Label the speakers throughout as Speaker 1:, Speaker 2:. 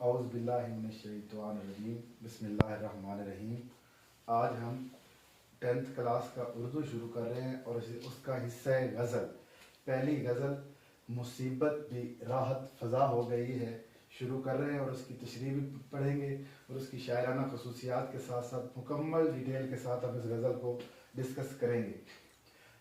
Speaker 1: औज़ बिल्लाहि मिनश्शैतानिर्रजीम बिस्मिल्लाहिर्रहमानिर्रहीम। आज हम 10th क्लास का उर्दू शुरू कर रहे हैं और उसका हिस्सा है गज़ल। पहली गज़ल मुसीबत भी राहत फ़ज़ा हो गई है शुरू कर रहे हैं और उसकी तशरीह भी पढ़ेंगे और उसकी शायराना खसूसियात के साथ साथ मुकम्मल डिटेल के साथ हम इस गज़ल को डिस्कस करेंगे।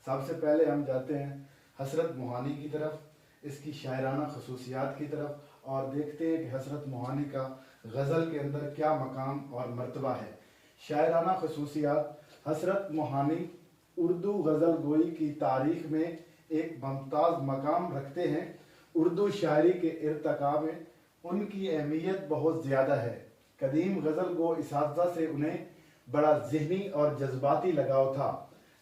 Speaker 1: सबसे पहले हम जाते हैं हसरत मोहानी की तरफ, इसकी शायराना खसूसियात की तरफ, और देखते हैं कि हसरत मोहानी का गज़ल के अंदर क्या मकाम और मर्तबा है। शायराना खसूसियात। हसरत मोहानी उर्दू गज़ल गोई की तारीख़ में एक मुमताज़ मकाम रखते हैं। उर्दू शायरी के इर्तिका में उनकी अहमियत बहुत ज़्यादा है। कदीम गज़ल गो इसातिज़ा से उन्हें बड़ा ज़हनी और जज्बाती लगाव था।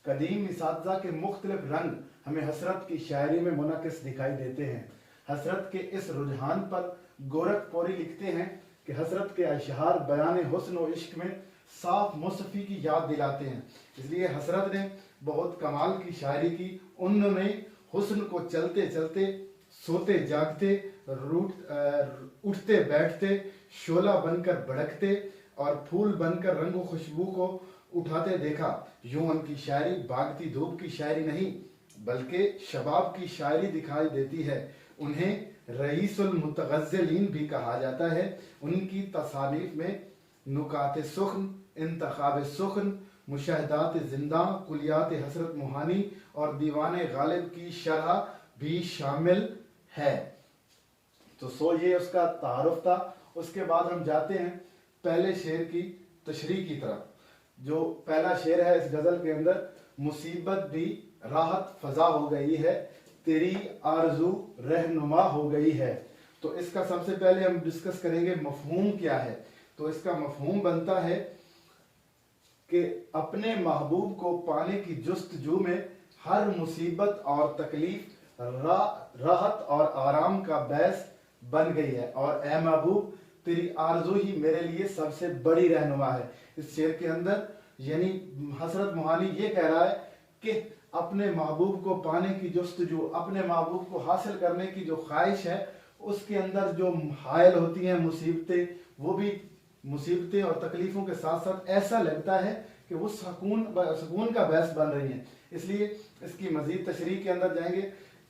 Speaker 1: कदीम इसातिज़ा के मुख्तलिफ रंग हमें हसरत की शायरी में मुनक़िस दिखाई देते हैं। हसरत के इस रुझान पर गोरखपुरी लिखते हैं कि हसरत के अशहार बयान हुस्न व इश्क में साफ मुसफ़ी की याद दिलाते हैं। इसलिए हसरत ने बहुत कमाल की शायरी की। उन्होंने हुस्न को चलते चलते, सोते जागते, उठते बैठते, शोला बनकर भड़कते और फूल बनकर रंग खुशबू को उठाते देखा। यूं उनकी शायरी भागती धूप की शायरी नहीं बल्कि शबाब की शायरी दिखाई देती है। उन्हें रईसुल मुतगज़्ज़लीन भी कहा जाता है। उनकी तसानीफ में नुकात सुख्न, इंतखाब सुख्न, मुशाहदात जिंदा, कुलियात हसरत मोहानी और दीवाने गालिब की शरह भी शामिल है। तो ये उसका तारुफ था। उसके बाद हम जाते हैं पहले शेर की तशरीह की तरफ। जो पहला शेर है इस गज़ल के अंदर, मुसीबत भी राहत फ़ज़ा हो गई है, तेरी आरज़ू रहनुमा हो गई है। तो इसका सबसे पहले हम डिस्कस करेंगे मफ़हूम क्या है। तो इसका मफ़हूम बनता है कि अपने महबूब को पाने की जुस्तजू में हर मुसीबत और तकलीफ राहत और आराम का बैस बन गई है, और ए महबूब तेरी आरज़ू ही मेरे लिए सबसे बड़ी रहनुमा है। इस शेर के अंदर यानी हसरत मोहानी ये कह रहा है कि अपने महबूब को पाने की जुस्तजू, अपने महबूब को हासिल करने की जो ख्वाहिश है, उसके अंदर जो हायल होती हैं मुसीबतें, वो भी मुसीबतें और तकलीफ़ों के साथ साथ ऐसा लगता है कि वो सुकून का बैस बन रही हैं। इसलिए इसकी मज़ीद तशरीह के अंदर जाएंगे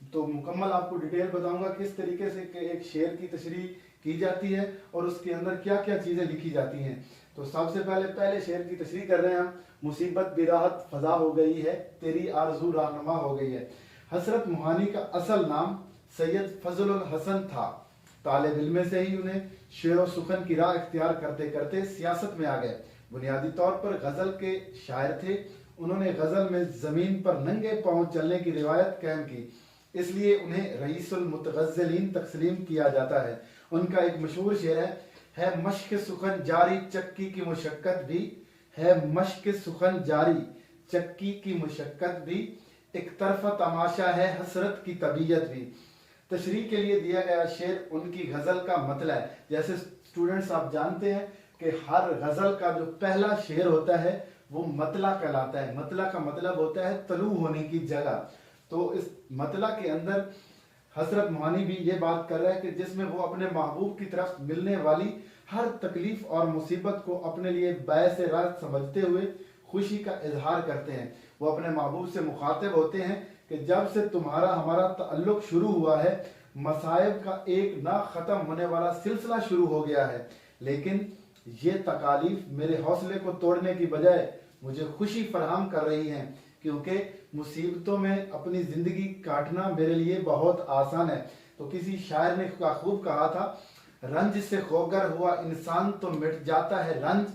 Speaker 1: तो मुकम्मल आपको डिटेल बताऊंगा किस तरीके से एक शेर की तशरीह की जाती है और उसके अंदर क्या क्या चीज़ें लिखी जाती हैं। तो सबसे पहले शेर की तशरीह कर रहे हैं हम। मुसीबत भी राहत फ़ज़ा हो गई है, तेरी आरज़ू रहनुमा हो गई है। हसरत मोहानी का असल नाम सैयद फजलुल हसन था। तालिब इल्म से ही उन्हें शेर व सुखन की राह इख्तियार करते करते सियासत में आ गए। बुनियादी तौर पर गज़ल के शायर थे। उन्होंने गज़ल में ज़मीन पर नंगे पाँव चलने की रिवायत कायम की, इसलिए उन्हें रईसुल मुतगज़्ज़लीन तस्लीम किया जाता है। उनका एक मशहूर शेर है मश्क सुखन जारी चक्की की मुशक्क़त भी, है मश्क सुखन जारी चक्की की मुशक्क़त भी, एक तरफा तमाशा है हसरत की तबीयत भी। तशरीह के लिए दिया गया शेर उनकी गज़ल का मतलब है। जैसे स्टूडेंट्स आप जानते हैं कि हर गज़ल का जो पहला शेर होता है वो मतला कहलाता है। मतला का मतलब होता है तलू होने की जगह। तो इस मतला के अंदर हसरत मोहानी भी ये बात कर रहा है कि जिसमें वो अपने महबूब की तरफ मिलने वाली हर तकलीफ और मुसीबत को अपने लिए बायस राहत समझते हुए खुशी का इजहार करते हैं। वो अपने महबूब से मुखातिब होते हैं कि जब से तुम्हारा हमारा ताल्लुक शुरू हुआ है, मसाइब का एक ना ख़त्म होने वाला सिलसिला शुरू हो गया है, लेकिन ये तकालीफ मेरे हौसले को तोड़ने की बजाय मुझे खुशी फराहम कर रही हैं, क्योंकि मुसीबतों में अपनी ज़िंदगी काटना मेरे लिए बहुत आसान है। तो किसी शायर ने खूब कहा था, रंज से खोगर हुआ इंसान तो मिट जाता है रंज,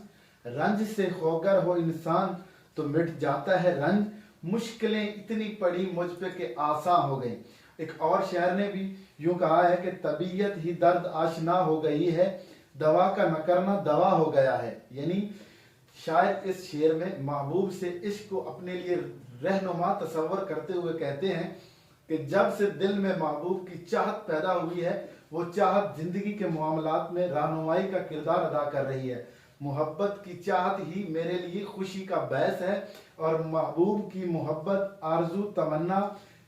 Speaker 1: रंज से खोगर हो इंसान तो मिट जाता है रंज, मुश्किलें इतनी पड़ी मुझ पे कि आसान हो गई। एक और शायर ने भी यूं कहा है कि तबीयत ही दर्द आशना हो गई है, दवा का न करना दवा हो गया है। यानी शायद इस शेर में महबूब से इश्क को अपने लिए रहनुमा तसव्वुर करते हुए कहते हैं कि जब से दिल में महबूब की चाहत पैदा हुई है, वो चाहत जिंदगी के मामलात में रहनुमाई का किरदार अदा कर रही है। मोहब्बत की चाहत ही मेरे लिए खुशी का बैस है और महबूब की मोहब्बत आरजू तमन्ना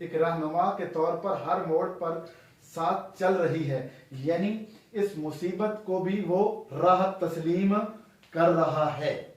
Speaker 1: एक रहनुमा के तौर पर हर मोड़ पर साथ चल रही है। यानी اس مصیبت کو بھی وہ راحت تسلیم کر رہا ہے۔